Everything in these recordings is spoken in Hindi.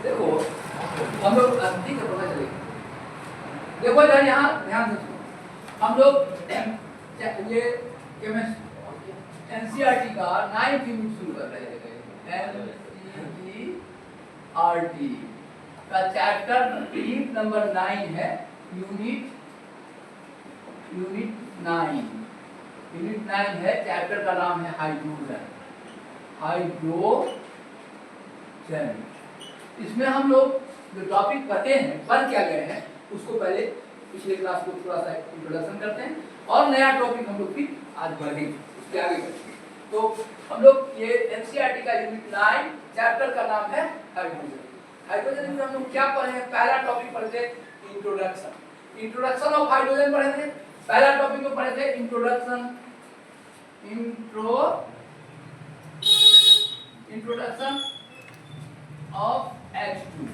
देखो हम लोग ठीक है पता चलेगा। देखो यार यहाँ ध्यान से सुनो, हम लोग ये केमिस्ट्री एनसीईआरटी का 9th यूनिट शुरू कर रहे हैं। एनसीईआरटी का चैप्टर यूनिट नंबर 9 है। यूनिट 9 है। चैप्टर का नाम है हाइड्रोजन। इसमें हम लोग जो टॉपिक पढ़े हैं, पढ़ क्या गए हैं, उसको पहले पिछले क्लास को थोड़ा सा इंट्रोडक्शन करते हैं और नया टॉपिक हम लोग फिर आज बढ़ेंगे, उसके आगे बढ़ेंगे। तो हम लोग ये एनसीईआरटी का यूनिट 9 चैप्टर का नाम है हाइड्रोजन। हाइड्रोजन में हम लोग क्या पढ़े हैं? पहला टॉपिक पढ़े थे इंट्रोडक्शन ऑफ हाइड्रोजन पढ़े थे। पहला टॉपिक में पढ़े थे इंट्रोडक्शन ऑफ H2।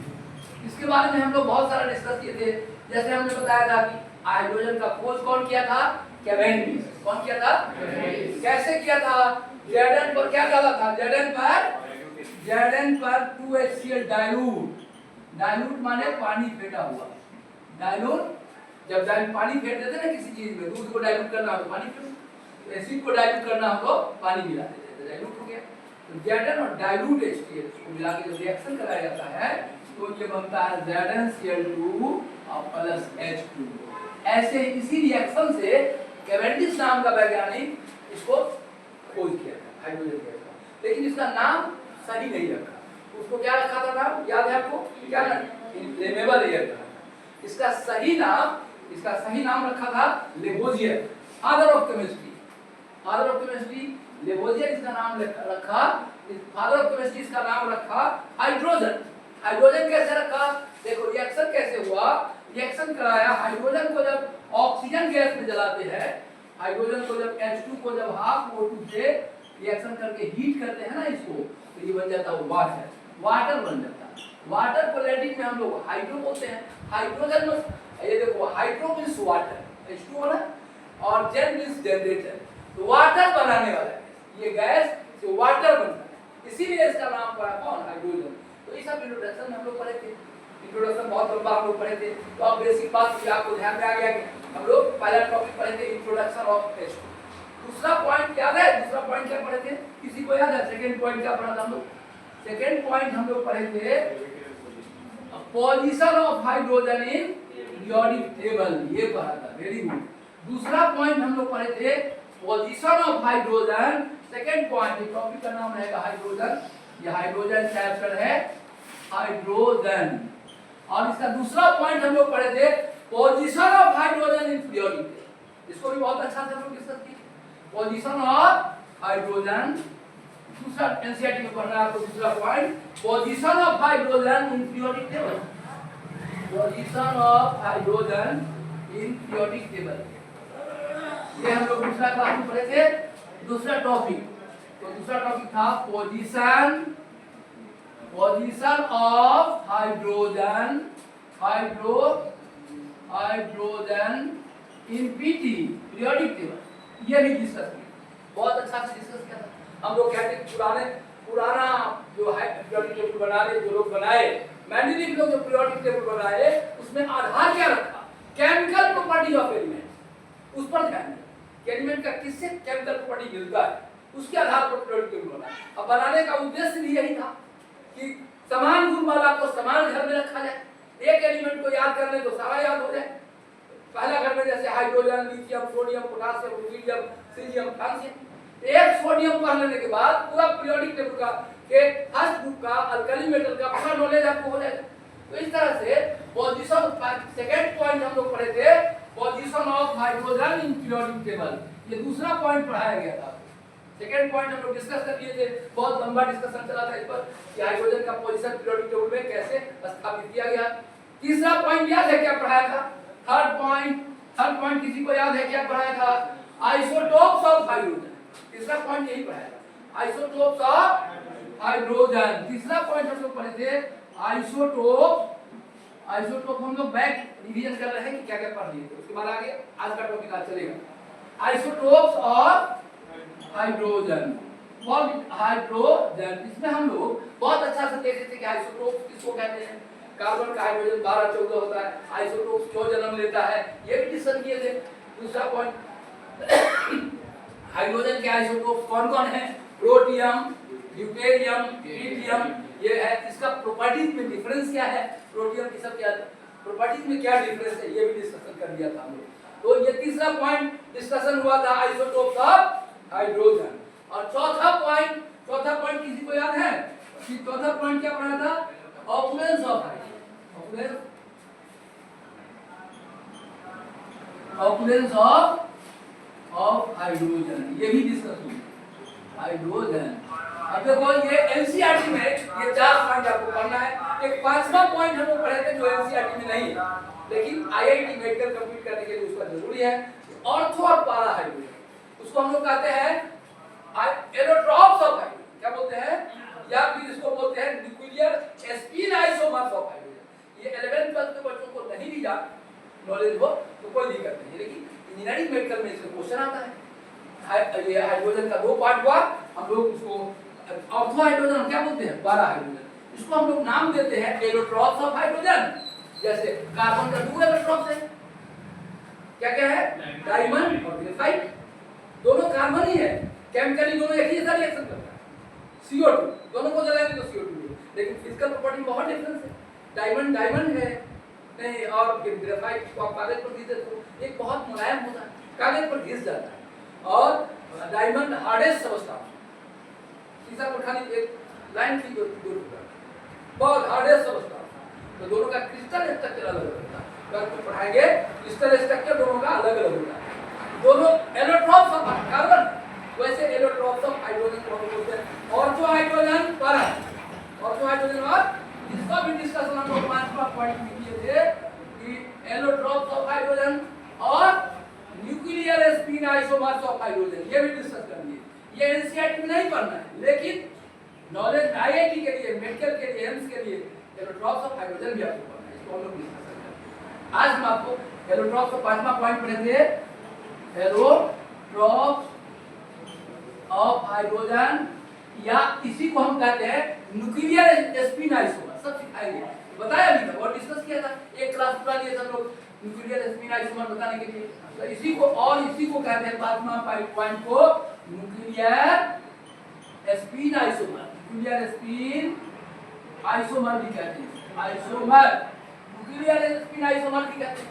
इसके बारे में हम लोग बहुत सारा डिस्कस किए थे। जैसे हमने बताया था कि हाइड्रोजन का खोज कौन किया था? कैवेंडिश। कौन किया था? कैसे किया था? Zn पर क्या डाला था? Zn पर 2HCl डाइल्यूट माने पानी फेंटा हुआ। डाइल्यूट जब पानी फेंट देते ना किसी चीज में, दूध को डाइल्यूट करना हो तो पानी फेंटो, एसिड को डाइल्यूट करना हो तो पानी मिला देते थे, डाइल्यूट हो गया। तो Zn और डाइल्यूट HCl को मिला के जब रिएक्शन कराया जाता है तो ये बनता है ZnCl2 और प्लस H2। ऐसे इसी रिएक्शन से कैवेंडिश नाम का वैज्ञानिक इसको खोज किया था हाइड्रोजन गैस का, लेकिन इसका नाम सही नहीं रखा। उसको क्या रखा था नाम? याद है आपको? क्या इनफ्लेमेबल एयर था। इसका सही नाम रखा था Lavoisier, father of chemistry Lavoisier इसका नाम रखा। फादर ऑफ केमिस्ट्री इसका नाम रखा हाइड्रोजन। हाइड्रोजन कैसे रखा? देखो रिएक्शन कैसे हुआ, रिएक्शन कराया। हाइड्रोजन को जब ऑक्सीजन गैस में जलाते हैं, हाइड्रोजन को जब H2 को जब हाफ O2 से रिएक्शन करके हीट करते हैं ना इसको, तो ये बन जाता है वाटर बन जाता है। वाटर को लैटिन में हम लोग हाइड्रो बोलते हैं। हाइड्रोजन में ये देखो, हाइड्रो मींस वाटर, H2O ना, और जेन मींस जनरेटर, तो वाटर बनाने वाला है ये गैस, जो वाटर बनता है, इसीलिए इसका नाम पड़ा कौन? हाइड्रोजन। तो ये सब इंट्रोडक्शन में हम लोग पढ़े थे। इंट्रोडक्शन बहुत लंबा हम लोग पढ़े थे, तो अब बेसिक बात आपको ध्यान में आ गया कि हम लोग पहला टॉपिक पढ़े थे इंट्रोडक्शन ऑफ H2। दूसरा पॉइंट याद है? दूसरा पॉइंट क्या पढ़े थे? किसी को याद है? सेकंड पॉइंट क्या पढ़ा था हम लोग? सेकंड पॉइंट हम लोग पढ़े थे position of hydrogen in periodic table, ये पढ़ा था। Very good. दूसरा पॉइंट हम लोग पढ़े थे position of hydrogen. Second point topic का नाम रहेगा हाइड्रोजन। ये हाइड्रोजन चैप्टर है हाइड्रोजन। और इसका दूसरा पॉइंट हम लोग पढ़े थे position of hydrogen in periodic table. इसको भी बहुत अच्छा से हम लोग डिस्कस किए। पोजीशन ऑफ हाइड्रोजन, दूसरा एनसीईआरटी में पढ़ना है आपको। दूसरा point position of hydrogen in periodic table. Position of hydrogen in periodic table, ये हम लोग दूसरा क्लास में पढ़े थे। दूसरा टॉपिक, तो दूसरा टॉपिक था position of hydrogen in PT periodic table, ये भी डिस्कस किया। बहुत अच्छा से डिस्कस किया था हम लोग। कहते पुराना जो है पीरियोडिक टेबल बनाने जो लोग बनाए, मैंडेलिक लोग जो पीरियोडिक टेबल बनाए, उसमें आधार क्या रखा? केमिकल प्रॉपर्टी ऑफ एलिमेंट, उस पर ध्यान दें। एलिमेंट का किससे केमिकल प्रॉपर्टी मिलता है, उसके आधार पर पीरियोडिक टेबल बनाया। अब बनाने का उद्देश्य भी यही था कि समान गुण वाला को समान घर में रखा जाए। एक एलिमेंट को याद कर ले तो सारा याद हो जाए। पहला घर में जैसे hydrogen, lithium, sodium, potassium, helium, cerium, francium, एक सोडियम पढ़ लेने के बाद पूरा पीरियोडिक टेबल का के फर्स्ट ग्रुप का अल्कली मेटल का पूरा नॉलेज आपको हो जाएगा। तो इस तरह से पोजीशन, सेकंड पॉइंट हम लोग पढ़े थे position of hydrogen in periodic table. ये दूसरा पॉइंट पढ़ाया गया था। सेकंड पॉइंट हम लोग डिस्कस कर लिए थे, बहुत लंबा डिस्कशन चला था इस पर कि हाइड्रोजन का पोजीशन पीरियोडिक टेबल में कैसे स्थापित किया गया। तीसरा पॉइंट याद है क्या पढ़ाया था? थर्ड पॉइंट किसी को याद है क्या पढ़ाया था? Isotopes of hydrogen. तीसरा पॉइंट यही पढ़ाया था, आइसोटोप्स ऑफ हाइड्रोजन। तीसरा पॉइंट हम लोग पढ़े थे आइसोटोप हम लोग बैक रिवीजन कर रहे हैं कि क्या क्या पढ़ लिए थे। उसके बाद आगे आज का टॉपिक आज चलेगा isotopes of hydrogen. For hydrogen इसमें हम लोग बहुत अच्छा से देख सकते हैं कि आइसोटोप किसको कहते हैं। कार्बन का हाइड्रोजन 12 14 होता है, आइसोटोप क्यों जन्म लेता है ये भी डिस्कस किए थे। दूसरा पॉइंट हाइड्रोजन के आइसोटोप कौन-कौन है, प्रोटियम, ड्यूटेरियम, ट्रिटियम, ये है। इसका प्रॉपर्टीज में डिफरेंस क्या है, प्रोटियम की सब क्या प्रॉपर्टीज में क्या डिफरेंस है, ये भी डिस्कशन कर दिया था हम लोग। तो ये तीसरा पॉइंट डिस्कशन हुआ था आइसोटोप ऑफ हाइड्रोजन। और चौथा पॉइंट किसी को याद है कि चौथा पॉइंट क्या पढ़ा था, opulence of hydrogen, opulence of hydrogen, ये भी डिस्कस हुई हाइड्रोजन। अब देखो ये एनसीईआरटी में ये 4 पॉइंट आपको पढ़ना है। एक पांचवा पॉइंट हम लोग पढ़े थे जो एनसीईआरटी में नहीं है, लेकिन आईआईटी मेडिकल कंप्लीट करने के लिए उसका जरूरी है, ऑर्थो और पारा हाइड्रोजन। उसको हम लोग कहते हैं एलोट्रॉप्स ऑफ हाइड्रोजन, क्या बोलते हैं, या फिर इसको बोलते हैं nuclear spin isomers of hydrogen. ये 11th 12th के बच्चों को नहीं भी जान नॉलेज हो तो कोई दिक्कत नहीं, लेकिन इंजीनियरिंग मेडिकल में इसका क्वेश्चन आता है। ये हाइड्रोजन का 2 पार्ट हुआ, हम लोग उसको ऑर्थो हाइड्रोजन क्या बोलते हैं, पारा हाइड्रोजन। इसको हम लोग नाम देते हैं एलोट्रॉप्स ऑफ हाइड्रोजन। जैसे कार्बन का 2 एलोट्रॉप्स है, क्या क्या है, डायमंड और ग्रेफाइट, दोनों कार्बन ही है, केमिकली दोनों एक ही जैसा रिएक्शन करता है। CO2 दोनों को जलाएंगे तो CO2 मिलेगा, लेकिन फिजिकल प्रॉपर्टी में बहुत डिफरेंस है। डायमंड है नहीं, और ग्रेफाइट को आप कागज पर घिस देते हो, एक बहुत मुलायम होता है, कागज पर घिस जाता है। और डायमंड हार्डेस्ट समझता हूं, सीसा पर खाली एक लाइन की दूर बहुत हार्डेस्ट समझता हूं। तो दोनों का क्रिस्टल स्ट्रक्चर अलग होता है, अगर आप पढ़ाएंगे क्रिस्टल स्ट्रक्चर दोनों का अलग अलग होता है। दोनों एलोट्रॉप्स ऑफ कार्बन, वैसे एलोट्रॉप्स ऑफ हाइड्रोजन को हम बोलते हैं ऑर्थो हाइड्रोजन, पारा ऑर्थो हाइड्रोजन। और इसका भी डिस्कशन हम लोग 5वां पॉइंट में किए थे कि एलोट्रॉप्स ऑफ हाइड्रोजन और nuclear spin isomers of hydrogen, ये भी डिस्कस कर लिए। ये एनसीईआरटी में नहीं पढ़ना है, लेकिन नॉलेज आईआईटी के लिए, मेडिकल के लिए, एम्स के लिए एलोट्रॉप्स ऑफ हाइड्रोजन भी आपको पढ़ना है, इसको हम लोग डिस्कस करेंगे। आज हम आपको एलोट्रॉप्स का 5वां पॉइंट पढ़ेंगे, एलोट्रॉप्स ऑफ हाइड्रोजन, या इसी को हम कहते हैं न्यूक्लियर स्पिन आइसोमर, सब सिखाएंगे। बताया अभी तक और डिस्कस किया था, एक क्लास पूरा लिया था हम लोग न्यूक्लियर स्पिन आइसोमर बताने के लिए। तो इसी को कहते हैं 5वां पॉइंट को nuclear spin isomer, nuclear spin isomer भी कहते हैं, आइसोमर न्यूक्लियर स्पिन आइसोमर भी कहते हैं।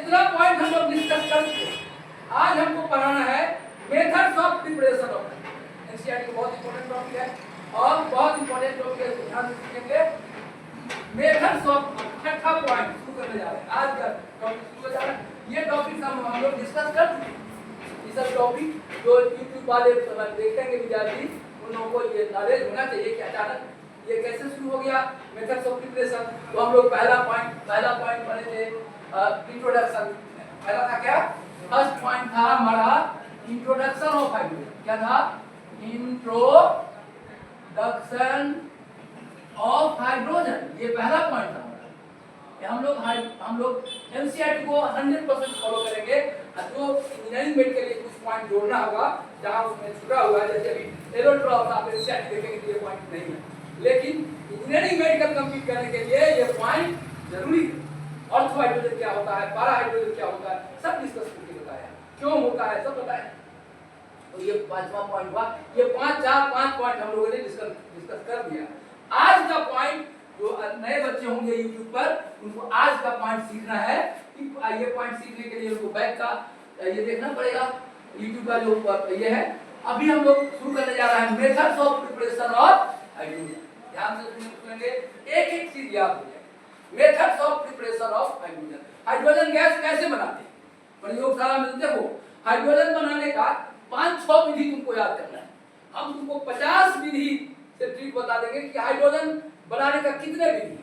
इतना पॉइंट हम लोग डिस्कस कर चुके। आज हमको पढ़ाना है methods of preparation of, NCERT बहुत इंपॉर्टेंट टॉपिक है और बहुत इंपॉर्टेंट टॉपिक है, ध्यान से सीखेंगे। मेथड्स ऑफ, छठा पॉइंट शुरू करने जा रहे हैं, आज का टॉपिक शुरू हो जा रहा है। ये टॉपिक हम लोग डिस्कस कर चुके हैं। ये सब टॉपिक जो यूट्यूब वाले देखेंगे विद्यार्थी, उन लोगों को ये नॉलेज होना चाहिए कि अचानक ये कैसे शुरू हो गया मेथड्स ऑफ प्रिपरेशन। तो हम लोग पहला पॉइंट पढ़े थे इंट्रोडक्शन। पहला था क्या, फर्स्ट पॉइंट था हमारा इंट्रोडक्शन ऑफ हाइड्रोजन। क्या था, इंट्रोडक्शन ऑफ हाइड्रोजन, ये पहला पॉइंट था। हम लोग एनसीईआरटी को 100% फॉलो करेंगे। जो इंजीनियरिंग मेड के लिए कुछ पॉइंट जोड़ना होगा जहां उसमें छुटा हुआ है, जैसे अभी एलोट्रॉप्स आप एनसीईआरटी देखेंगे तो ये पॉइंट नहीं है, लेकिन इंजीनियरिंग मेडिकल कंप्लीट करने के लिए ये पॉइंट जरूरी है। ऑर्थो हाइड्रोजन क्या होता है, पारा हाइड्रोजन क्या होता है, सब डिस्कस करके बताया, क्यों होता है सब बताया। तो ये 5वां पॉइंट हुआ। ये 5 पॉइंट हम लोगों ने डिस्कस कर दिया। आज का पॉइंट जो नए बच्चे होंगे यूट्यूब पर, उनको आज का पॉइंट सीखना है कि ये पॉइंट सीखने के लिए उनको बैक का ये देखना पड़ेगा, यूट्यूब का जो ये है। अभी हम लोग शुरू करने जा रहे हैं methods of preparation of hydrogen. ध्यान से सुनेंगे, एक चीज याद हो जाए, methods of preparation of hydrogen. Hydrogen gas कैसे बनाते हैं, प्रयोगशाला में देखो हाइड्रोजन बनाने का 5-6 विधि तुमको याद करना है। हम तुमको 50 विधि से ट्रिक बता देंगे कि हाइड्रोजन बनाने का कितने विधि,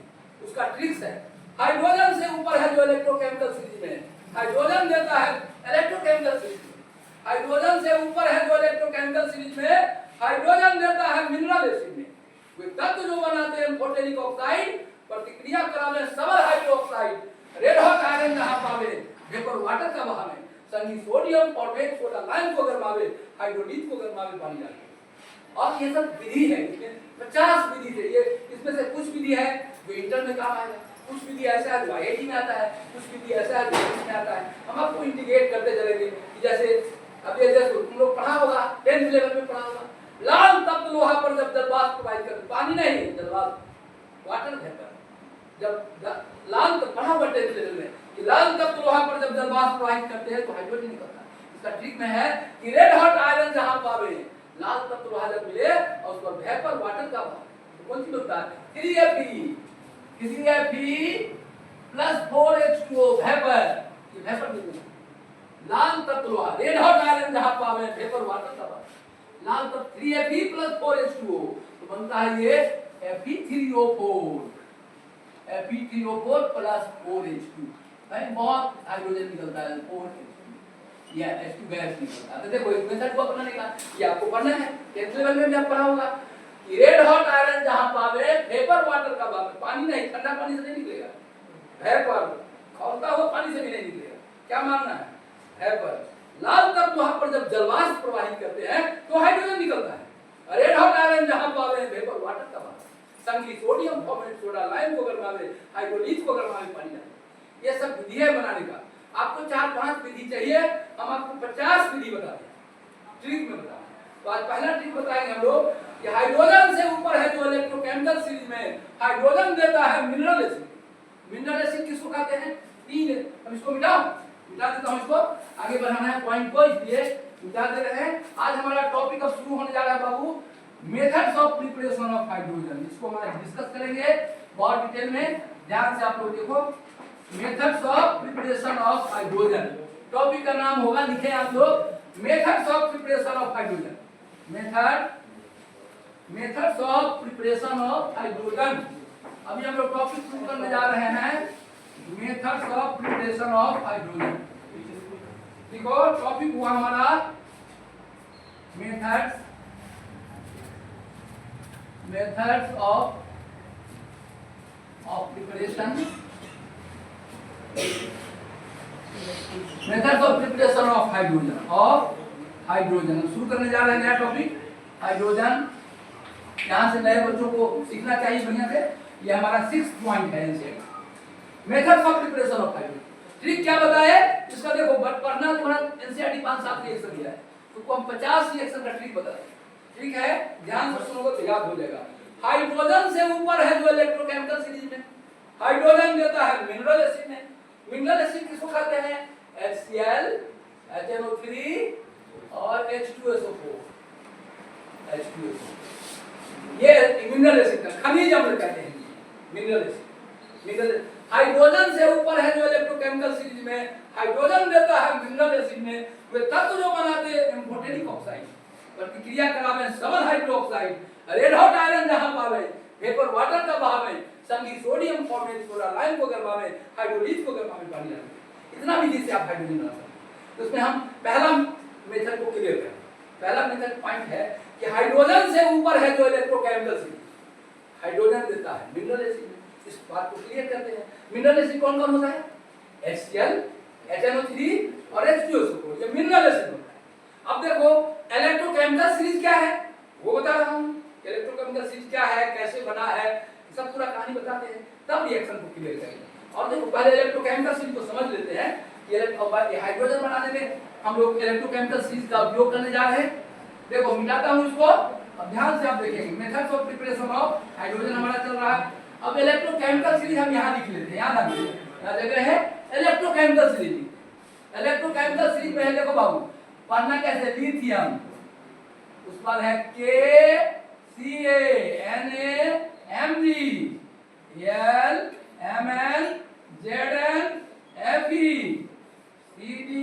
उसका ट्रिक्स है। हाइड्रोजन से ऊपर है जो इलेक्ट्रोकेमिकल सीरीज में है, हाइड्रोजन देता है इलेक्ट्रोकेमिकल सीरीज में। हाइड्रोजन से ऊपर है जो इलेक्ट्रोकेमिकल सीरीज में, हाइड्रोजन देता है मिनरल एसिड में। वे तत्व जो बनाते हैं फोटेनिक ऑक्साइड, प्रतिक्रिया करावे सबर हाइड्रोक्साइड, रेड हॉट आयरन जहां पावे, वेपर वाटर का बहावे, संगी सोडियम फॉर्मेट सोडा लाइम को गरमावे, हाइड्रोलिज को गरमावे पानी डाल के। और ये सब विधि है, इसमें 50 विधि थे। ये इसमें से कुछ विधि है जो इंटर में काम आएगा, कुछ विधि ऐसा है जो आईआईटी में आता है, कुछ विधि ऐसा है जो इसमें आता है। हम आपको इंटीग्रेट करते चलेंगे कि जैसे अब ये जैसे तुम लोग पढ़ा होगा 10th लेवल में पढ़ा होगा, लाल तप्त लोहा पर जब जलवाष्प प्रवाहित करते, पानी नहीं जलवाष्प, वाटर वेपर, जब लाल तप्त पढ़ा हुआ 10th लेवल में कि लाल तप्त लोहा पर जब जलवाष्प प्रवाहित करते हैं तो हाइड्रोजन निकलता है। इसका ट्रिक में है कि रेड हॉट आयरन जहां पावे, लाल तत्व लोहा जब मिले और उस पर वेपर वाटर का भाव तो कौन सी होता है 3Fe प्लस 4H2O वेपर, ये वेपर निकलता है। लाल तत्व लोहा रेड हॉट आयरन जहां पावे वेपर वाटर का भाव, लाल तत्व 3Fe प्लस 4H2O तो बनता है ये Fe3O4, Fe3O4 प्लस 4H2, भाई बहुत हाइड्रोजन निकलता है 4H2 या H2 गैस निकलता है। तो देखो इस मेथड को अपनाने का ये आपको पढ़ना है, 10th लेवल में भी आप पढ़ा होगा कि रेड हॉट आयरन जहां पावे वेपर वाटर का भाव, पानी नहीं, ठंडा पानी से नहीं निकलेगा, वेपर खौलता हुआ पानी से भी नहीं निकलेगा। क्या मानना है? वेपर। लाल तत्व वहां पर जब जलवाष्प प्रवाहित करते हैं तो हाइड्रोजन निकलता है। रेड हॉट आयरन जहां पावे वेपर वाटर का भाव, संगी सोडियम फॉर्मेट सोडा लाइम को गरमावे, हाइड्रोलिज को गरमावे, पानी डाले। ये सब विधि है बनाने का। आपको 4-5 विधि चाहिए, हम आपको 50 विधि बता दें, ट्रिक में बता दें। तो आज पहला ट्रिक बताएंगे हम लोग कि हाइड्रोजन से ऊपर है जो इलेक्ट्रोकेमिकल सीरीज में हाइड्रोजन देता है मिनरल एसिड। मिनरल एसिड किसको कहते हैं? 3। हम इसको मिटा देता हूं, इसको आगे बढ़ाना है पॉइंट को, इसलिए मिटा दे रहे हैं। आज हमारा टॉपिक अब शुरू होने जा रहा है बाबू, methods of preparation of hydrogen. इसको हम डिस्कस करेंगे बहुत डिटेल में, ध्यान से आप लोग देखो। Methods of preparation of hydrogen topic का नाम होगा, लिखे आप लोग methods of preparation of hydrogen. Methods of preparation of hydrogen. अभी हम लोग टॉपिक शुरू करने जा रहे हैं, methods of preparation of hydrogen. देखो टॉपिक हुआ हमारा methods of preparation methods of preparation of hydrogen. शुरू करने जा रहे हैं नया टॉपिक हाइड्रोजन। यहाँ से नए बच्चों को सीखना चाहिए बढ़िया से। ये हमारा 6th पॉइंट है NCERT, methods of preparation of hydrogen. Trick क्या बताए इसका देखो, पढ़ना तुम्हारा एनसीईआरटी 5-7 रिएक्शन दिया है, तो हम 50 रिएक्शन का ट्रिक बता रहे। ठीक है, ध्यान से सुनोगे तो याद हो जाएगा। हाइड्रोजन से ऊपर है जो इलेक्ट्रोकेमिकल सीरीज में हाइड्रोजन देता है मिनरल एसिड में। मिनरल एसिड किसको कहते हैं? HCl, HNO3 और H2SO4। ये मिनरल एसिड का खनिज अम्ल कहते हैं मिनरल एसिड। हाइड्रोजन से ऊपर है जो इलेक्ट्रोकेमिकल सीरीज में हाइड्रोजन देता है मिनरल एसिड में। वे तत्व जो बनाते हैं एम्फोटेरिक ऑक्साइड, प्रतिक्रिया करावे सबल हाइड्रोक्साइड, रेड हॉट आयरन जहां पावे वेपर वाटर का बहावे, संगी सोडियम फॉर्मेट सोडा लाइम को गरमावे, हाइड्रोलिज को गरमावे, पानी डाले। इतना विधि से आप हाइड्रोजन बना सकते हैं। तो उसमें हम पहला मेथड को क्लियर करें। पहला मेथड पॉइंट है कि हाइड्रोजन से ऊपर है जो इलेक्ट्रोकेमिकल सीरीज हाइड्रोजन देता है मिनरल एसिड में। इस बात को क्लियर करते हैं। मिनरल एसिड कौन कौन होता है? HCl, HNO3 और H2SO4, ये मिनरल एसिड होता है। अब देखो इलेक्ट्रोकेमिकल सीरीज क्या है वो बता रहा हूं। इलेक्ट्रोकेमिकल सीरीज क्या है, कैसे बना है, सब पूरा कहानी बताते हैं, तब रिएक्शन को क्लियर करेंगे। और देखो पहले इलेक्ट्रोकेमिकल सीरीज को समझ लेते हैं कि हाइड्रोजन बनाने में हम लोग इलेक्ट्रोकेमिकल सीरीज का उपयोग करने जा रहे हैं। देखो मिटाता हूं इसको, अब ध्यान से आप देखेंगे। Methods of preparation of hydrogen हमारा चल रहा है। अब इलेक्ट्रोकेमिकल सीरीज हम यहां लिख लेते हैं, याद रखिए यहां जगह है इलेक्ट्रोकेमिकल सीरीज। इलेक्ट्रोकेमिकल सीरीज में है, देखो बाबू पढ़ना कैसे, लिथियम, उस पर है KCANAMG LMNZNFE CDSNPBH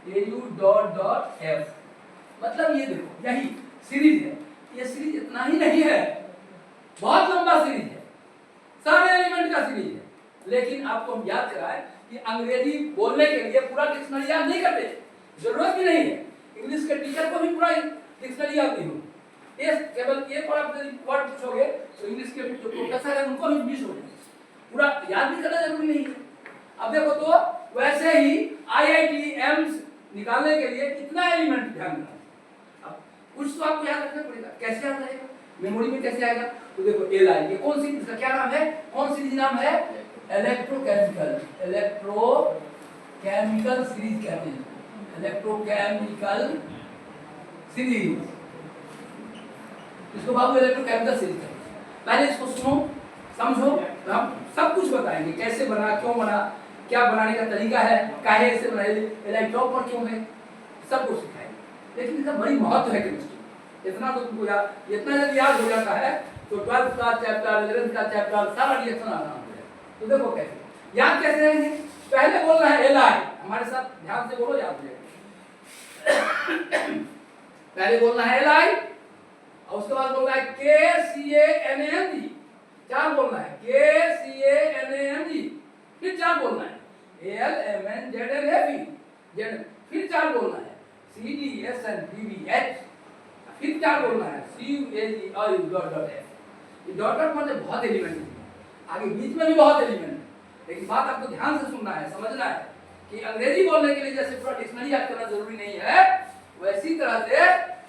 AU.F। मतलब ये देखो यही सीरीज है। ये सीरीज इतना ही नहीं है, बहुत लंबा सीरीज है, सारे एलिमेंट का सीरीज है। लेकिन आपको हम याद कराएं कि अंग्रेजी बोलने के लिए पूरा डिक्शनरी याद नहीं करते, जरूरत भी नहीं है। इंग्लिश के टीचर को भी पूरा डिक्शनरी याद नहीं हो, ये केवल एक और आप यदि वर्ड पूछोगे तो इंग्लिश के जो प्रोफेसर है उनको भी मिस हो जाएगा, पूरा याद भी करना जरूरी नहीं है। अब देखो तो वैसे ही आईआईटी एम्स निकालने के लिए कितना एलिमेंट ध्यान रखना, अब कुछ तो आपको याद रखना पड़ेगा। कैसे याद रहेगा, मेमोरी में कैसे आएगा? तो देखो एलआई, ये कौन सी, इसका क्या नाम है, कौन सीरीज नाम है? इलेक्ट्रोकेमिकल, इलेक्ट्रोकेमिकल सीरीज कहते हैं, इलेक्ट्रोकेमिकल सीरीज, इसको बाबू इलेक्ट्रोकेमिकल सीरीज कहते हैं। पहले इसको सुनो समझो, तो हम सब कुछ बताएंगे, कैसे बना, क्यों बना, क्या बनाने का तरीका है, काहे से बनाए, इलेक्ट्रॉन पर क्यों है, सब कुछ सिखाएंगे। लेकिन इसका बड़ी महत्व है केमिस्ट्री, इतना तो तुमको याद, इतना यदि याद हो जाता है तो 12th का चैप्टर, 11th का चैप्टर सारा रिएक्शन आसान हो जाएगा। तो देखो कैसे याद कैसे रहेंगे, पहले बोलना है एलआई, हमारे साथ ध्यान से बोलो, याद हो जाएगा। पहले बोलना है एलआई और उसके बाद बोलना है KCANAMG, चार बोलना है KCANAMG, फिर चार बोलना है ALMNZNAP, फिर चार बोलना है CDSNPBH, फिर चार बोलना है CUAG और डॉट डॉट मतलब बहुत एलिमेंट है, आगे बीच में भी बहुत एलिमेंट है। लेकिन बात आपको ध्यान से सुनना है, समझना है कि अंग्रेजी बोलने के लिए जैसे पूरा डिक्शनरी याद करना जरूरी नहीं है, वैसी तरह से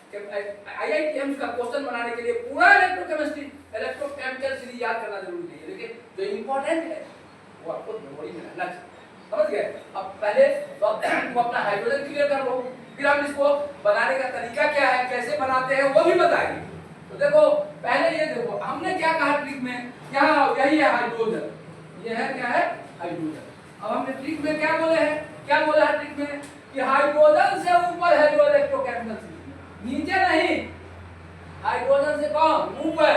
आईआईटी एम्स का क्वेश्चन बनाने के लिए पूरा इलेक्ट्रोकेमिस्ट्री, इलेक्ट्रोकेमिकल सीरीज याद करना जरूरी नहीं है, लेकिन जो इंपॉर्टेंट है वो आपको मेमोरी में रहना चाहिए। समझ गए? अब पहले तो अपना हाइड्रोजन क्लियर कर लो, फिर हम इसको बनाने का तरीका क्या है, कैसे बनाते हैं वो भी बताएंगे। तो देखो पहले ये देखो हमने क्या कहा ट्रिक में, यहाँ यही है हाइड्रोजन, ये है क्या है हाइड्रोजन। अब हमने ट्रिक में क्या बोले हैं, क्या बोला है ट्रिक में कि हाइड्रोजन से ऊपर है जो इलेक्ट्रोकेमिकल सीरीज, नीचे नहीं, हाइड्रोजन से कम ऊपर,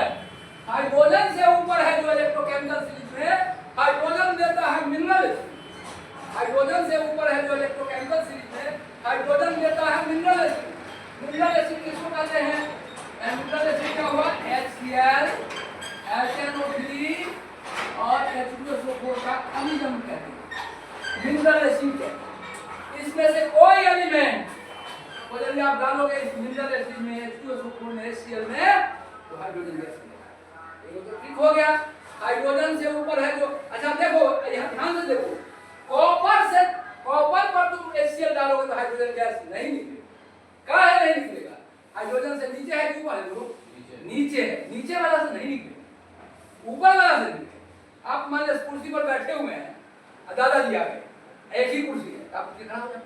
हाइड्रोजन से ऊपर है जो इलेक्ट्रोकेमिकल सीरीज में हाइड्रोजन देता है मिनरल, हाइड्रोजन से ऊपर है जो इलेक्ट्रोकेमिकल सीरीज में हाइड्रोजन देता है मिनरल एसिड। मिनरल एसिड किसको कहते हैं, मिनरल एसिड क्या हुआ HCl, HNO3 और H2SO4 का अनिजम कहते हैं मिनरल एसिड। इसमें से कोई एलिमेंट को यदि आप डालोगे इस मिनरल एसिड में, H2SO4 में, HCl में, तो हाइड्रोजन गैस मिलेगा। ये तो ठीक हो गया, हाइड्रोजन से ऊपर है जो, अच्छा देखो यहाँ ध्यान से देखो, कॉपर से, कॉपर पर तुम HCl डालोगे तो हाइड्रोजन गैस नहीं निकलेगा, काहे नहीं निकलेगा, हाइड्रोजन से नीचे है कि ऊपर है, देखो नीचे है, नीचे वाला से नहीं निकलेगा, ऊपर वाला से निकलेगा। आप मान लो कुर्सी पर बैठे हुए हैं, दादाजी आ गए, एक ही कुर्सी है, आप खड़ा हो जाए,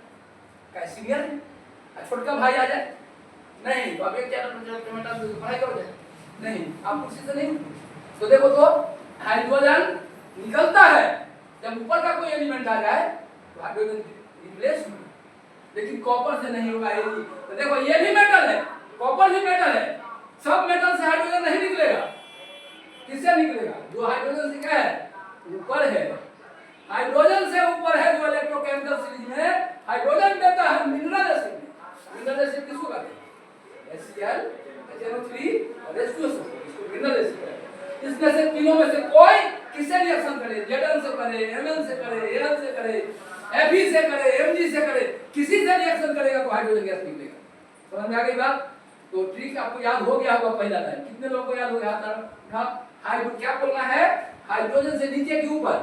क्या सीनियर है, छोटका भाई आ जाए, नहीं तो आप एक चैनल पढ़ाई करो जाए, नहीं आप कुर्सी से नहीं। तो देखो तो हाइड्रोजन निकलता है जब ऊपर का कोई एलिमेंट आ जाए तो हाइड्रोजन रिप्लेस हो, लेकिन कॉपर से नहीं होगा। ये तो देखो ये भी मेटल है, कॉपर भी मेटल है, सब मेटल से हाइड्रोजन नहीं निकलेगा, किससे निकलेगा, जो हाइड्रोजन से क्या है ऊपर है, हाइड्रोजन से ऊपर है जो इलेक्ट्रोकेमिकल सीरीज में हाइड्रोजन देता है मिनरल एसिड। मिनरल एसिड किसको कहते हैं, HCl, HNO3 और H2SO4, इसको मिनरल एसिड कहते हैं। इसमें से तीनों में से कोई किससे रिएक्शन करे, Zn से करे, Mn से करे, Al से करे, Fe से करे, Mg से करे, किसी से रिएक्शन करेगा तो हाइड्रोजन गैस निकलेगा। समझ में आ गई बात? तो ट्रिक आपको याद हो गया होगा पहला लाइन, कितने लोगों को याद हो गया? हाइड्रो क्या बोलना है, हाइड्रोजन से नीचे के ऊपर,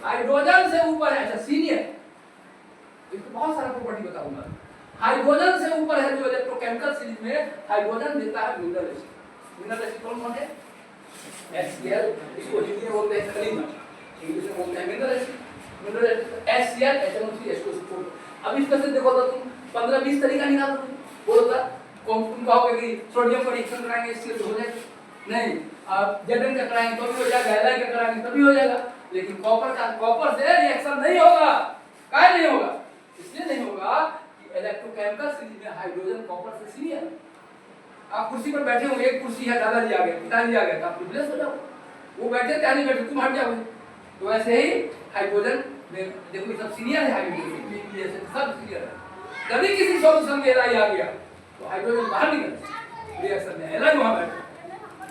हाइड्रोजन से ऊपर है, अच्छा सीनियर, इसको बहुत सारा प्रॉपर्टी बताऊंगा। हाइड्रोजन से ऊपर है जो इलेक्ट्रोकेमिकल सीरीज में हाइड्रोजन देता है मिनरल एसिड। मिनरल एसिड कौन कौन है, HCl, इसको हिंदी में बोलते हैं खनिज, इंग्लिश में बोलते हैं mineral acid. Mineral acid HCl, HNO3, H2SO4। अब इसमें से देखो तो तुम 15-20 तरीका निकालो, बोलता तुम कहोगे कि सोडियम पर रिएक्शन कराएंगे HCl तो हो जाएगा, नहीं आप Zn का कराएंगे तो भी हो जाएगा, Li का कराएंगे तभी हो जाएगा, लेकिन कॉपर से रिएक्शन नहीं होगा। काहे नहीं होगा, इसलिए नहीं होगा कि इलेक्ट्रोकेमिकल सीरीज में हाइड्रोजन कॉपर से सीनियर। आप कुर्सी पर बैठे हो, एक कुर्सी है, दादाजी आ गए, पिताजी आ गए, तो आप रिप्लेस हो जाओ, वो बैठे थे नहीं बैठे, तुम हट जाओगे। तो ऐसे ही हाइड्रोजन में देखो सब सीनियर है, हाइड्रोजन सब सीनियर है। कभी किसी सॉल्यूशन में Li आ गया तो हाइड्रोजन बाहर निकल रिएक्शन में, Li वहां बैठे,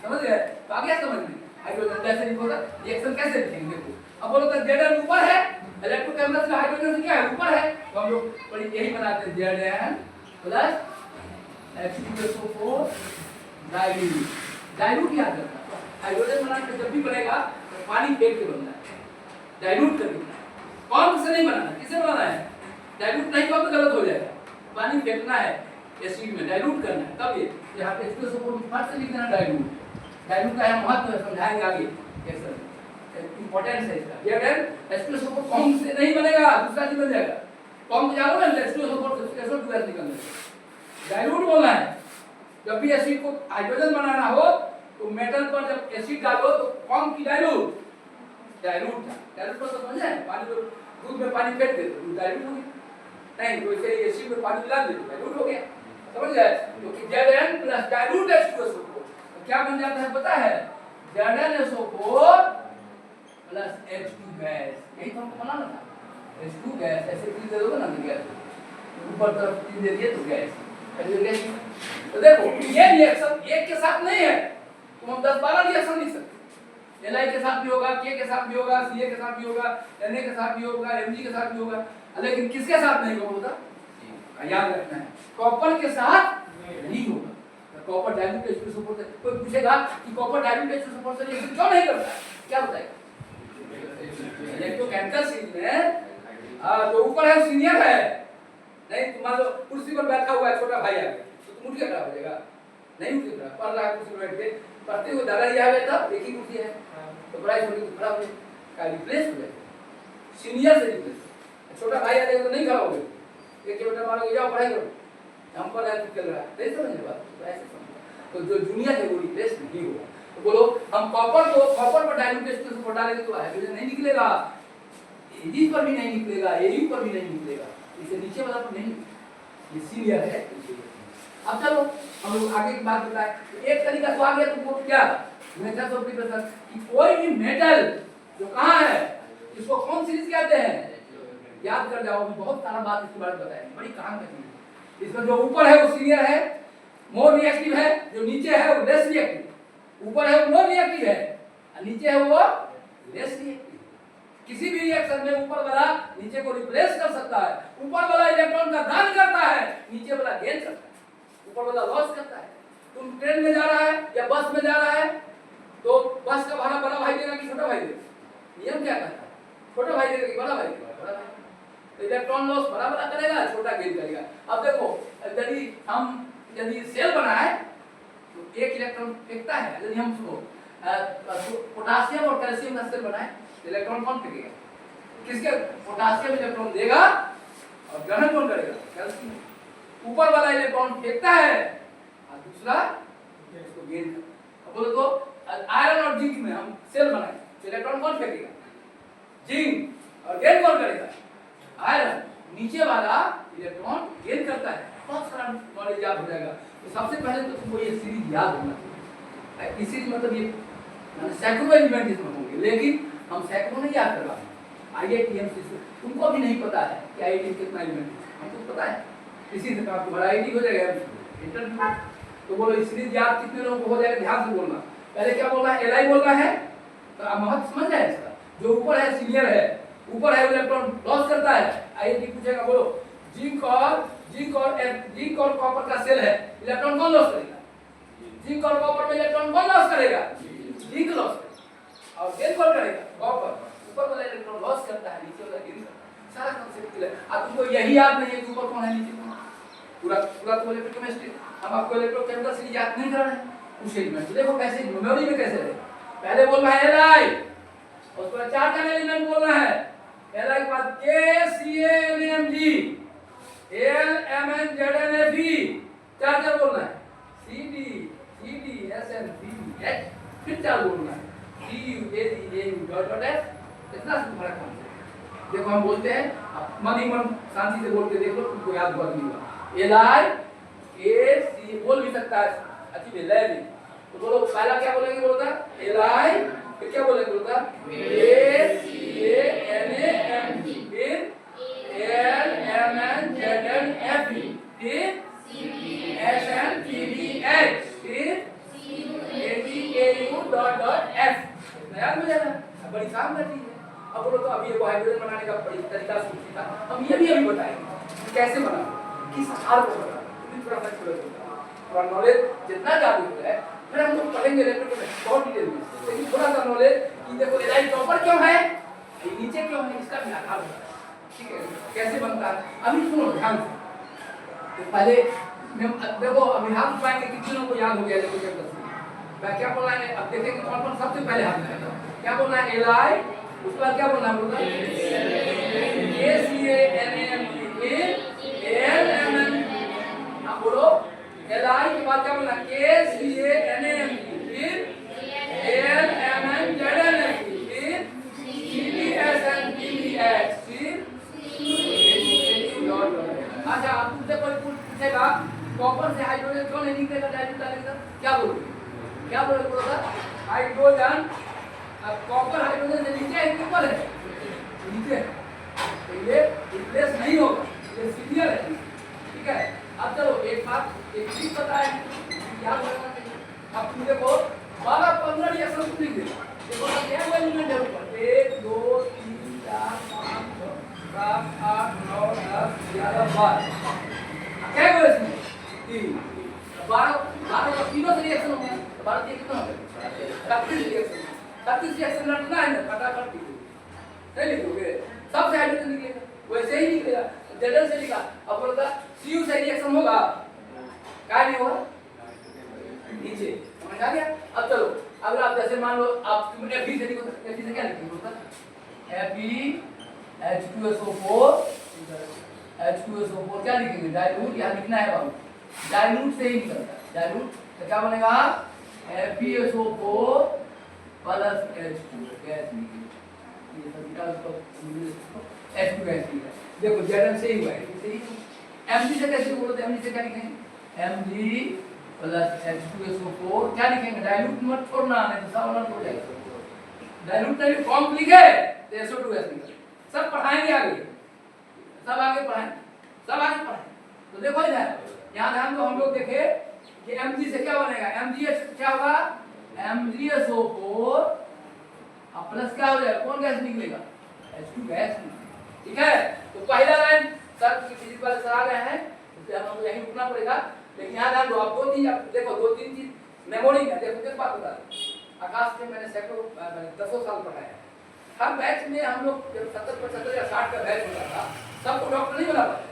समझ गए? तो आ गया समझ में, हाइड्रोजन कैसे लिखोगे, रिएक्शन कैसे लिखेंगे। देखो अब बोलो तो Zn ऊपर है, इलेक्ट्रोकेमिकल में हाइड्रोजन क्या है ऊपर है, तो हम लोग यही बनाते हैं Zn plus H2SO4 dilute, dilute याद रखना। हाइड्रोजन बनाने में जब भी बनेगा तो पानी फेंक के बनना है, डाइल्यूट करके बनना है। कौन से नहीं बनाना, किसे बनाना है? डाइल्यूट नहीं तो गलत हो जाएगा। पानी फेंकना है एसिड में, डाइल्यूट करना है, तब ये यहाँ पे H2SO4 फट से लिख देना डाइल्यूट। डाइल्यूट का महत्व है, समझाएंगे आगे कैसे इंपॉर्टेंस है इसका। ये अगर H2SO4 कॉम से नहीं बनेगा, दूसरा नहीं बन जाएगा। कॉम को जानो ना, H2SO4 से SO2S निकलने डाइल्यूट बोलना है। जब भी एसिड को हाइड्रोजन बनाना हो तो मेटल पर जब एसिड डालो तो कौन की डाइल्यूट, डाइल्यूट को तो समझे, पानी को दूध में पानी फेंक दे तो डाइल्यूट हो गया, नहीं तो इसे एसिड में पानी मिला दे तो डाइल्यूट हो गया, समझ गए? क्योंकि Zn प्लस डाइल्यूट H2SO4 तो क्या बन जाता है पता है? ZnSO4 plus H2 gas. यही तो हमको बनाना था, H2 गैस। ऐसे चीज दे दोगे ना तो गैस, ऊपर तरफ चीज दे दिए तो गैस। तो देखो ये रिएक्शन एक के साथ नहीं है, तो हम 10-12 रिएक्शन लिख सकते हैं। Li के साथ भी होगा, K के साथ भी होगा, Ca के साथ भी होगा, Na के साथ भी होगा, Mg के साथ भी होगा, लेकिन किसके साथ नहीं होगा? याद रखना है, कॉपर के साथ नहीं होगा। तो कॉपर डाइल्यूट H2SO4 से कोई पूछेगा कि कॉपर डाइल्यूट H2SO4 से रिएक्शन क्यों नहीं करता है, क्या बताएगा? इलेक्ट्रोकेमिकल सीरीज में जो ऊपर है सीनियर है, नहीं तो मान लो कुर्सी पर बैठा हुआ है छोटा भाई आ गया तो तुम उठ के खड़ा हो जाएगा, नहीं उठ के खड़ा, पढ़ रहा है कुर्सी पर बैठ के, पढ़ते हुए दादाजी आ गए तब एक ही कुर्सी है तो बड़ा छोटी तो खड़ा हो जाएगा, रिप्लेस हो जाएगा, सीनियर से रिप्लेस। छोटा भाई आ जाएगा तो नहीं खड़ा हो गए, एक छोटा मारो जाओ पढ़ाई करो, हम पर है चल रहा है, नहीं समझ बात तो ऐसे समझो। तो जो जूनियर है वो रिप्लेस नहीं होगा। तो बोलो हम कॉपर पर डाइल्यूट H2SO4 डालेंगे तो हाइड्रोजन नहीं निकलेगा, Ag पर भी नहीं निकलेगा, Au पर भी नहीं निकलेगा, इसे नीचे वाला पर नहीं, ये सीनियर है। अब चलो हम लोग आगे की बात बताएं। तो एक तरीका तो आ गया, तो वो क्या मेथड ऑफ डिप्रेशन कि कोई भी मेटल जो कहां है इसको कौन सीरीज कहते हैं, याद कर जाओ, मैं बहुत सारा बात इसके बारे में बताएंगे, बड़ी काम का चीज। इसमें जो ऊपर है वो सीनियर है, मोर रिएक्टिव है, जो नीचे है वो लेस रिएक्टिव। ऊपर है वो मोर रिएक्टिव है और नीचे है वो लेस रिएक्टिव। किसी भी रिएक्शन में ऊपर वाला नीचे को रिप्लेस कर सकता है, ऊपर वाला इलेक्ट्रॉन का दान करता है, नीचे वाला गेन करता है, ऊपर वाला लॉस करता है। तुम ट्रेन में जा रहा है या बस में जा रहा है तो बस का भाड़ा बड़ा भाई देगा कि छोटा भाई देगा? नियम क्या कहता है? छोटा भाई देगा कि बड़ा भाई देगा? बड़ा भाई। तो इलेक्ट्रॉन लॉस बड़ा बड़ा करेगा, छोटा गेन करेगा। अब देखो यदि सेल बनाए तो एक इलेक्ट्रॉन फेंकता है, यदि हम पोटासियम और कैल्शियम का सेल बनाए इलेक्ट्रॉन कौन फेंकेगा? किसके? पोटासियम इलेक्ट्रॉन देगा और ग्रहण कौन करेगा? कैल्शियम। ऊपर वाला इलेक्ट्रॉन फेंकता है और दूसरा उसको गेन करता है। बोलो तो आयरन और जिंक में हम सेल बनाए तो इलेक्ट्रॉन कौन फेंकेगा? जिंक। और गेन कौन करेगा? आयरन। नीचे वाला इलेक्ट्रॉन गेन करता है। बहुत सारा नॉलेज याद हो जाएगा। तो सबसे पहले तो तुमको ये सीरीज याद होना चाहिए। इसी मतलब ये सैकड़ों एलिमेंट इसमें होंगे, लेकिन हम सैकड़ों नहीं याद कर पाते। IITM से तुमको भी नहीं पता है कि IITM कितना एलिमेंट है, हमको पता है। इसी से काम तुम्हारा आईडी हो जाएगा इंटरव्यू। तो बोलो सीरीज याद कितने लोगों को हो जाएगा? ध्यान से बोलना। पहले क्या बोलना है? Li बोलना है, तो आप महत्व समझ जाए इसका। जो ऊपर है सीनियर है, ऊपर है इलेक्ट्रॉन लॉस करता है। IIT पूछेगा, बोलो जिंक और कॉपर का सेल है, इलेक्ट्रॉन कौन लॉस करेगा? जिंक और कॉपर में इलेक्ट्रॉन कौन लॉस करेगा? जिंक लॉस करेगा। और गेन कौन करेगा? कॉपर। ऊपर वाला इलेक्ट्रॉन लॉस करता है, नीचे वाला गेन करता है। सारा कांसेप्ट क्लियर। अब तुमको यही याद नहीं है कि ऊपर कौन है नीचे कौन है, पूरा तो इलेक्ट्रोकेमिस्ट्री। हम आपको इलेक्ट्रोकेमिकल से याद नहीं कर रहे हैं उस एलिमेंट। देखो कैसे मेमोरी में कैसे रहे। पहले बोलना है Li, उसके बाद 4 का एलिमेंट बोलना है। Li के बाद KCnMg LMNZnFe, 4 बोलना है। CdSnCdH, फिर 4 बोलना है। DUADAU.S। इतना तुम्हारा काम है। देखो हम बोलते हैं, मन ही मन शांति से बोल के देख लो, तुमको याद हुआ नहीं हुआ। Li KC बोल भी सकता है अच्छी में ले भी। तो बोलो पहला क्या बोलेंगे? बोलता Li, फिर क्या बोलेंगे? बोलता KCnMg, फिर LMNZnFe, फिर SnCdH, फिर AgAU.S। याद हो जाएगा। बड़ी काम करती है। अब बोलो तो अभी ये हाइड्रोजन बनाने का बड़ी तरीका सीखा, हम ये भी अभी बताएंगे कैसे बनाओ, किस आधार पर बनाओ। थोड़ा सा थोड़ा नॉलेज जितना ज्यादा हो जाए फिर हम लोग पढ़ेंगे इलेक्ट्रिकल में बहुत डिटेल में, लेकिन थोड़ा सा नॉलेज कि देखो एलाइट टॉपर क्यों है, ये नीचे क्यों है, इसका भी आधार होता है, ठीक है, कैसे बनता है। अभी सुनो ध्यान से, तो पहले देखो अभी हाथ उठाएंगे, कितने लोगों को याद हो गया देखो मैं क्या बोलना है, अब देखेंगे कौन कौन सबसे पहले हाथ उठाएगा, क्या बोलना है एलाई, उसके बाद क्या बोलना है बोलना KCANAM, आप बोलो एलाई के बाद क्या बोलना KCANAM, फिर ALMNZNM, फिर CPSNPBX, फिर अच्छा अब तुमसे कोई पूछेगा कॉपर से हाइड्रोजन क्यों नहीं निकलेगा डायरेक्ट डालेगा, क्या बोलोगे, क्या बोलोगे हाइड्रोजन, अब कॉपर हाइड्रोजन से नीचे है ऊपर है, नीचे, तो ये रिप्लेस नहीं होगा, ये सीरियल है, ठीक है। अब चलो एक बात एक चीज पता है क्या बोलना चाहिए, अब तुम देखो 12-15 रिएक्शन तुम लिख देना, देखो क्या वो एलिमेंट है ऊपर 1 2 3 4 5 6 7 8 9 10 11 12, क्या है इसमें 3 12 का तीनों से रिएक्शन हो गया, 12 से कितना हो गया 36 रिएक्शन, 36 रिएक्शन लड़ना है ना फटाफट लिख दो, नहीं लिखोगे सबसे हाइड्रोजन निकलेगा, वैसे ही निकलेगा जनरल से लिखा, अब बोलता Cu से रिएक्शन होगा क्या नहीं होगा नीचे, समझ आ गया। अब चलो अगर आप जैसे मान लो आप Fe से लिखो, Fe से क्या लिखेंगे बोलता Fe H2SO4 क्या लिखेंगे डाइल्यूट, यहाँ लिखना है बाबू डाइल्यूट से ही निकलता है, डाइल्यूट तो क्या बनेगा FeSO4 प्लस H2 गैस निकलेगी, ये सब का उसको H2 गैस निकलेगा, देखो Zn से ही हुआ है, सही Mg से कैसे बोलते हैं, Mg से क्या लिखेंगे Mg प्लस H2SO4 क्या लिखेंगे डाइल्यूट मत छोड़ना नहीं तो सब अलग हो जाएगा, डाइल्यूट नहीं फॉर्म लिखे तो SO2 गैस निकलेगा, सब पढ़ाएंगे आगे, सब आगे पढ़ाएंगे, सब आगे पढ़ाएंगे, तो देखो इधर यहाँ ध्यान दो, हम लोग देखे कि Mg से क्या बनेगा MgH क्या होगा MgSO4 अब प्लस क्या हो जाएगा कौन गैस निकलेगा H2 गैस, ठीक है। तो पहला लाइन सर फिजिक्स वाले सर आ गए हैं, इसलिए हम लोग यहीं रुकना पड़ेगा, लेकिन यहाँ ध्यान दो आप दो चीज देखो, दो तीन चीज मेमोरी में देखो, एक बात बता दूं आकाश में मैंने सैकड़ों दसों साल पढ़ाया है, हर बैच में हम लोग 70-75 या 60 का बैच होता था, सबको डॉक्टर नहीं बना पाते,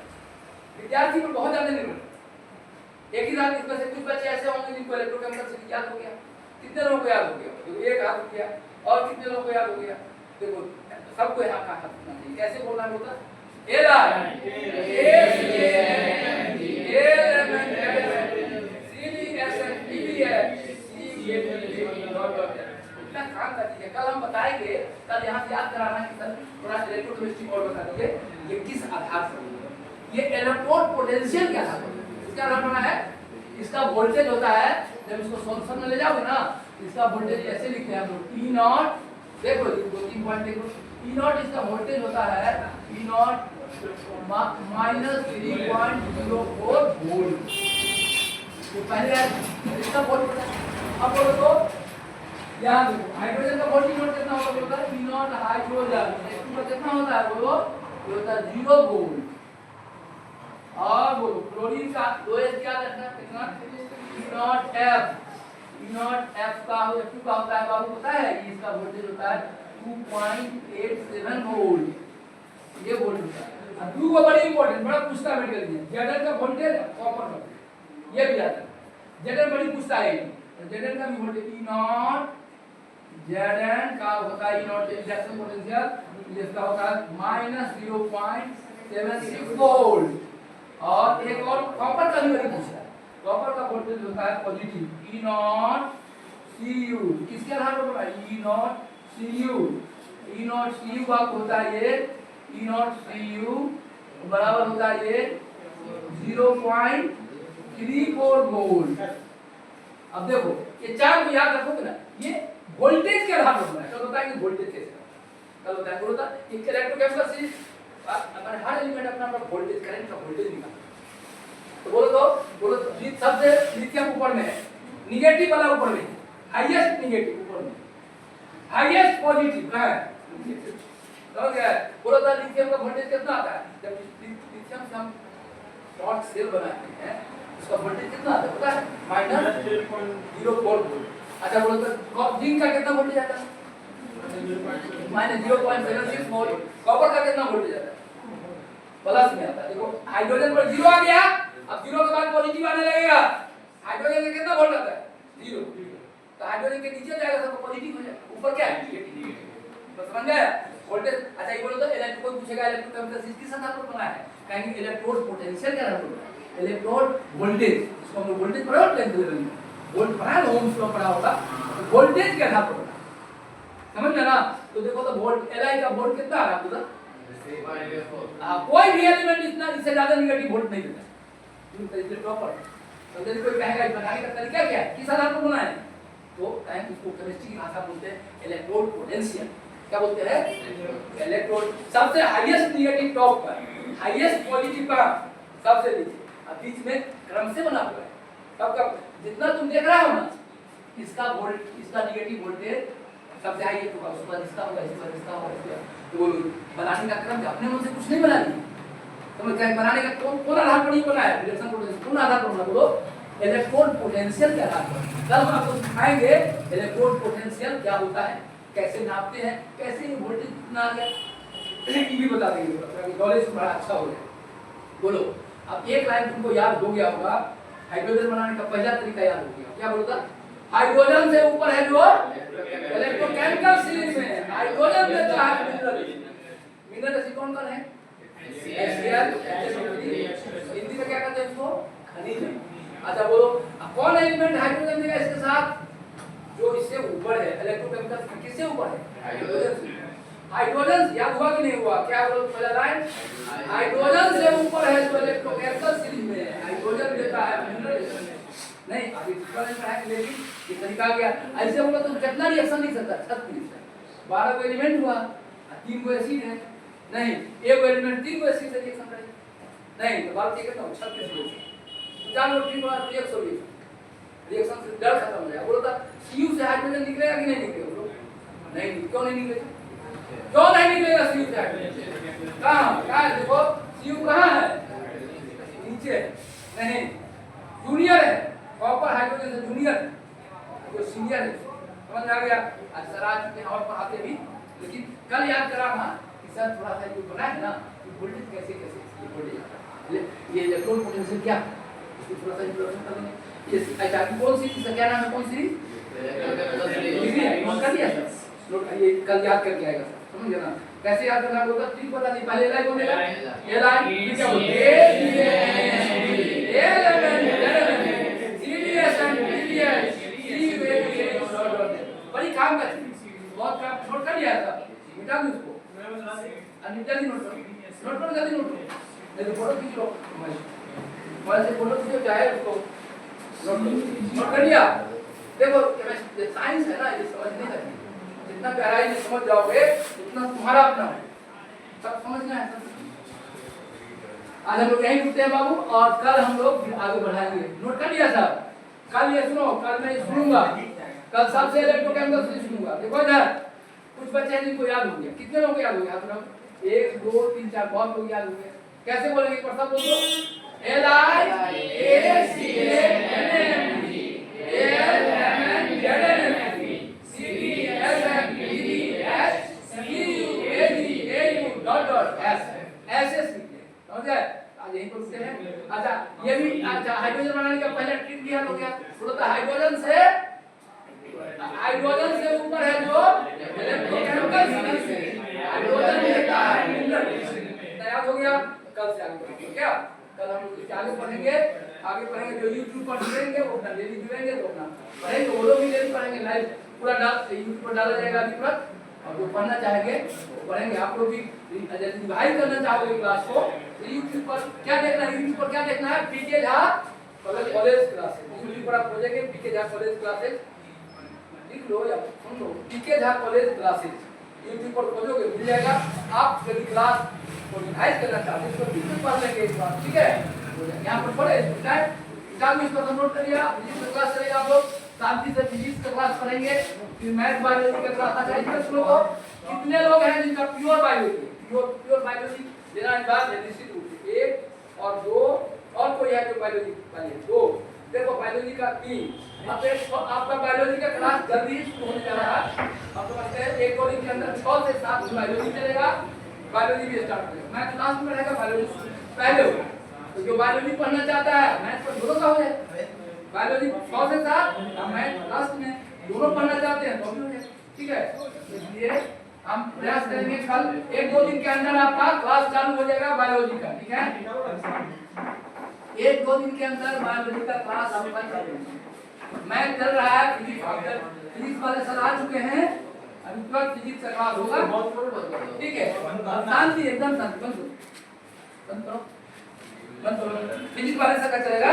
विद्यार्थी को बहुत ज्यादा नहीं मिलता, एक ही साथ इसमें से कुछ बच्चे ऐसे होंगे जिनको इलेक्ट्रोकेमिकल से याद हो गया, कितने लोगों को याद हो गया, तो एक हाथ हो गया, और कितने लोगों को याद हो गया, देखो सबको यहाँ का हाथ होना चाहिए, कैसे बोलना होता कल हम बताएंगे, कल यहाँ से याद कराना कि सर थोड़ा इलेक्ट्रोकेमिस्ट्री और बता दीजिए ये किस आधार से, ये इलेक्ट्रोड पोटेंशियल क्या था, इसका नाम है, इसका वोल्टेज होता है, जब इसको सॉल्यूशन में ले जाओगे ना इसका वोल्टेज ऐसे लिखते हैं हम लोग E नॉट, देखो दो तीन पॉइंट देखो, E नॉट इसका वोल्टेज होता है E नॉट माइनस 3.04 वोल्ट, तो पहले इसका वोल्ट होता है, अब बोलो तो यहाँ देखो हाइड्रोजन का वोल्टेज नोट कितना होता है E नॉट हाइड्रोजन H2 का कितना होता है बोलो, ये होता है 0 वोल्ट, और बोलो क्लोरीन का 2s क्या रखना कितना E नॉट F का F2 का होता है बाबू पता है, इसका वोल्टेज होता है 2.87 वोल्ट, ये वोल्ट होता है। अब दो बड़ी इंपॉर्टेंट बड़ा पूछता है मेडिकल में Zn का वोल्टेज कॉपर का ये भी आता है, Zn बड़ी पूछता है, Zn का भी वोल्टेज E नॉट Zn का होता है E नॉट इंडक्शन पोटेंशियल, इसका होता है -0.76 वोल्ट, और एक और कॉपर का भी बड़ी पूछता है, कॉपर का वोल्टेज होता है पॉजिटिव E नॉट Cu, किसके आधार पर होगा E not Cu, E not Cu का होता है ये E नॉट Cu बराबर होता है ये 0.34 वोल्ट। अब देखो ये चार को याद रखोगे ना, ये वोल्टेज के आधार पर होना है, कल होता है कि वोल्टेज कैसे, कल होता है बोलता है इलेक्ट्रोकेमिकल सीरीज अगर हर एलिमेंट अपना अपना वोल्टेज करंट का वोल्टेज निकालता, तो बोलो तो सबसे लिथियम ऊपर में है, नेगेटिव वाला ऊपर में, हाईएस्ट नेगेटिव ऊपर में, हाईएस्ट पॉजिटिव कहां है समझ गया, बोलो तो लिथियम का वोल्टेज कितना आता है, जब लिथियम से हम शॉर्ट सेल बनाते हैं इसका वोल्टेज कितना आता है पता है? -0.04 वोल्ट। अच्छा बोलो तो जिंक का कितना वोल्टेज आता है? -0.76 वोल्ट। कॉपर का कितना वोल्टेज आता है? प्लस में आता है। देखो हाइड्रोजन पर 0 आ गया, अब 0 के बाद पॉजिटिव आने लगेगा। हाइड्रोजन में कितना वोल्ट आता है? 0। तो हाइड्रोजन के नीचे जाएगा तो पॉजिटिव हो जाएगा, ऊपर क्या है? नेगेटिव। तो समझ गए वोल्टेज? अच्छा ये बोलो तो इलेक्ट्रोड पूछेगा इलेक्ट्रोकेमिकल किस आधार पर बना है? कहेंगे इलेक्ट्रोड पोटेंशियल के आधार पर बना है। इलेक्ट्रोड वोल्टेज, इसको हम वोल्टेज पढ़ा होगा टेंथ लेवल में, वोल्ट पढ़ा है, ओम्स लॉ पढ़ा होगा, तो वोल्टेज के आधार पर बना, समझ में ना? तो देखो तो वोल्ट Li का वोल्ट कितना आ रहा है उधर? कोई भी एलिमेंट इतना इससे ज्यादा नेगेटिव वोल्ट नहीं देता, इसलिए प्रॉपर। तो यदि कोई कहेगा बनाने का तरीका क्या है, किस आधार पर बना है, तो कहेंगे इसको केमिस्ट्री की भाषा बोलते हैं इलेक्ट्रोड पोटेंशियल। क्या बोलते हैं? इलेक्ट्रोड। सबसे हाईएस्ट नेगेटिव टॉप पर, हाईएस्ट पॉजिटिव पर सबसे नीचे, अब बीच में क्रम से बना हुआ है। सबका जितना तुम देख रहे हो ना, इसका वोल्ट, इसका नेगेटिव वोल्टेज सबसे हाईएस्ट होगा, उसके बाद इसका होगा, इसके बाद इसका होगा, इसका तो बनाने का क्रम अपने मन से कुछ नहीं बना दिया। तो मैं कहीं बनाने का कौन आधार पर नहीं बनाया? रिएक्शन पोटेंशियल कौन आधार पर बना? बोलो इलेक्ट्रोड पोटेंशियल के आधार पर। कल हम आपको सिखाएंगे इलेक्ट्रोड पोटेंशियल क्या होता है, कैसे नापते हैं, कैसे वोल्टेज कितना आ गया, ये भी बता देंगे, नॉलेज बड़ा अच्छा हो जाए। बोलो अब एक लाइन तुमको याद हो गया होगा, हाइड्रोजन बनाने का पहला तरीका याद हो गया। क्या बोलता? हाइड्रोजन से ऊपर है जो इलेक्ट्रोकेमिकल सीरीज में हाइड्रोजन देता है मिनरल। मिनरल ऐसी कौन कौन है? HCl, हिंदी में क्या कहते हैं इसको? खनिज। अच्छा बोलो कौन एलिमेंट हाइड्रोजन देगा इसके साथ? जो इससे ऊपर है, इलेक्ट्रोकेमिकल किससे ऊपर है? हाइड्रोजन। हाइड्रोजन याद हुआ कि नहीं हुआ? क्या बोलो पहला लाइन, हाइड्रोजन से ऊपर है जो इलेक्ट्रोकेमिकल सीरीज में हाइड्रोजन देता है मिनरल नहीं। अभी दूसरा लाइन पढ़ाएंगे, लेकिन ये तरीका आ गया। ऐसे बोला तो कितना रिएक्शन लिख सकता है? 36। 12 को एलिमेंट हुआ, 3 को एसिड है, नहीं एक को एलिमेंट 3 को एसिड से रिएक्शन करेगा, नहीं तो बात ये कहता हूं 36 रिएक्शन। जानो ठीक बना 120 रिएक्शन से डर खत्म हो जाएगा। बोलो तो Cu से हाइड्रोजन निकलेगा कि नहीं निकलेगा? बोलो नहीं, क्यों नहीं निकलेगा? क्यों नहीं निकलेगा Cu से हाइड्रोजन? कहां है? देखो Cu कहां है? नीचे नहीं, जूनियर है, कॉपर हाइड्रोजन से जूनियर जो सीनियर है। समझ आ गया? आज सर आज के और पढ़ाते भी, लेकिन कल याद करा था कि सर थोड़ा सा जो बना है ना कि वोल्टेज कैसे कैसे ये वोल्टेज आता है, ये इलेक्ट्रॉन पोटेंशियल क्या है इसको थोड़ा सा इंट्रोडक्शन कर लेंगे। ये अच्छा कौन सी इसका क्या नाम है? कौन सी नोट कर लिया सर? नोट ये कल याद करके आएगा सर, समझ गया ना? कैसे याद करना होगा? ठीक बता दी। पहले लाइन बोलेगा ये लाइन क्या बोलते हैं? बड़ी काम का बहुत काम नोट कर लिया था, मिटा दूं इसको जल्दी नोट करो जल्दी नोट करो, नहीं तो फोटो खींच लो, मोबाइल से फोटो खींचो चाहे उसको नोट कर लिया। देखो साइंस है ना, ये समझने का जितना गहराई से समझ जाओगे उतना तुम्हारा अपना है, सब समझना है। आज हम लोग यहीं रुकते हैं बाबू, और कल हम लोग आगे बढ़ाएंगे। नोट कर लिया साहब? कल ये सुनो, कल मैं सुनूंगा, कल सबसे इलेक्ट्रोकेमिकल से सुनूंगा। देखो इधर कुछ बच्चे हैं जिनको याद हो गया, कितने लोग याद हो गया? आप लोग 1 2 3 4 बहुत लोग याद हो गया। कैसे बोलेंगे? पर सब बोल दो ऐसे सीखते हैं, समझ गए? आज यहीं पर रुकते हैं। अच्छा ये भी अच्छा हाइड्रोजन बनाने का पहला ट्रिक दिया हो गया। बोलो तो हाइड्रोजन से ऊपर है जो इलेक्ट्रोकेमिकल सीरीज है, हाइड्रोजन देता है मिनरल। तैयार हो गया? कल से आगे बढ़ेंगे। क्या कल हम लोग आगे पढ़ेंगे जो YouTube पर जुड़ेंगे वो अपना डेली जुड़ेंगे तो अपना पढ़ेंगे, वो लोग भी डेली पढ़ेंगे, लाइव पूरा YouTube पर डाला जाएगा अभी तुरंत। और जो पढ़ना चाहेंगे वो पढ़ेंगे। आप लोग भी यदि रिवाइज करना चाहोगे क्लास को तो YouTube पर क्या देखना है? YouTube पर क्या देखना है? पीके झा कॉलेज क्लासेस। YouTube पर आप खोजेंगे पीके झा कॉलेज क्लासेस, लिख लो या सुन लो, पीके झा कॉलेज क्लासेस YouTube पर खोजोगे मिल जाएगा। आप यदि क्लास को रिवाइज करना चाहते हैं तो बिल्कुल पढ़ लेंगे इस बार, ठीक है? यहाँ पर पढ़े किताब में इसको नोट कर लिया। फिजिक्स क्लास चलेगा, आप लोग शांति से फिजिक्स का क्लास पढ़ेंगे, फिर मैथ बायोलॉजी का क्लास आ जाएगा। कितने लोग हैं जिनका प्योर बायोलॉजी लेना है? बात निश्चित रूप से 1 और 2 और कोई है जो बायोलॉजी वाले 2 देखो बायोलॉजी का 3 अब एक आपका बायोलॉजी का क्लास जल्दी ही शुरू होने जा रहा है। अब समझते हैं 1-2 दिन के अंदर 6 से 7 बायोलॉजी चलेगा, बायोलॉजी भी स्टार्ट करेगा। मैथ लास्ट में रहेगा, बायोलॉजी पहले होगा। तो जो बायोलॉजी पढ़ना चाहता है मैथ पर दोनों का हो जाए, बायोलॉजी 6 से 7 और मैथ लास्ट में दोनों पढ़ना चाहते हैं तो भी हो जाए, ठीक है। इसलिए हम प्रयास करेंगे कल 1-2 दिन के अंदर आपका क्लास चालू हो जाएगा बायोलॉजी का, ठीक है। 1-2 दिन के अंदर बायोलॉजी का क्लास आपका चालू होगा। मैथ चल रहा है, फिजिक्स वाले सर आ चुके हैं, अभी तुरंत फिजिक्स का क्लास होगा, ठीक है। शांति एकदम शांति, बंद करो फिजिक्स वाले सर का चलेगा।